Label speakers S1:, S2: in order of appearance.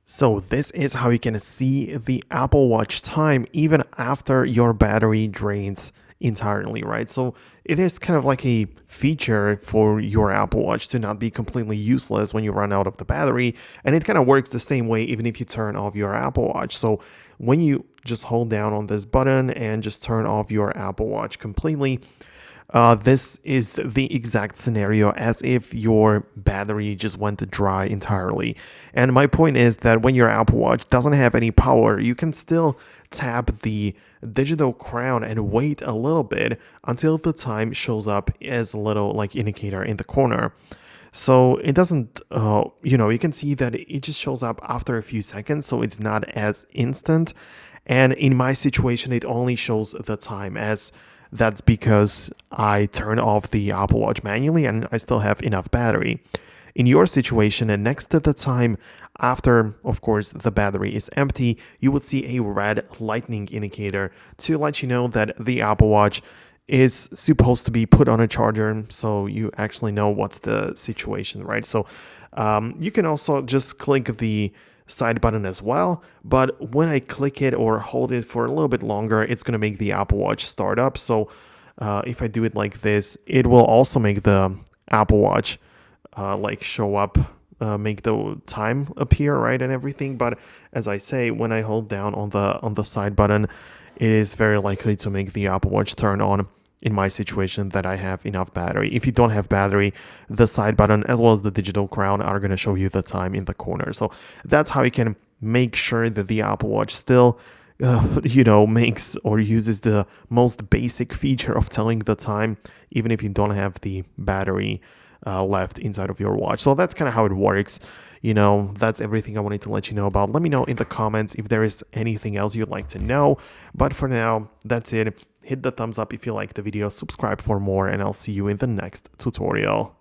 S1: So this is how you can see the Apple Watch time even after your battery drains entirely, right? So it is kind of like a feature for your Apple Watch to not be completely useless when you run out of the battery. And it kind of works the same way even if you turn off your Apple Watch. So when you just hold down on this button and just turn off your Apple Watch completely, this is the exact scenario as if your battery just went dry entirely. And my point is that when your Apple Watch doesn't have any power, you can still tap the digital crown and wait a little bit until the time shows up as a little like indicator in the corner. So it doesn't, you can see that it just shows up after a few seconds, so it's not as instant. And in my situation, it only shows the time as that's because I turn off the Apple Watch manually and I still have enough battery. In your situation, and next to the time after, of course, the battery is empty, you would see a red lightning indicator to let you know that the Apple Watch is supposed to be put on a charger, so you actually know what's the situation, right? So you can also just click the side button as well, but when I click it or hold it for a little bit longer, it's going to make the Apple Watch start up. So if I do it like this, it will also make the Apple Watch like show up, make the time appear, right, and everything. But as I say, when I hold down on the side button, it is very likely to make the Apple Watch turn on in my situation that I have enough battery. If you don't have battery, the side button as well as the digital crown are going to show you the time in the corner. So that's how you can make sure that the Apple Watch still makes or uses the most basic feature of telling the time, even if you don't have the battery left inside of your watch. So that's kind of how it works. That's everything I wanted to let you know about. Let me know in the comments if there is anything else you'd like to know. But for now, that's it. Hit the thumbs up if you liked the video, subscribe for more, and I'll see you in the next tutorial.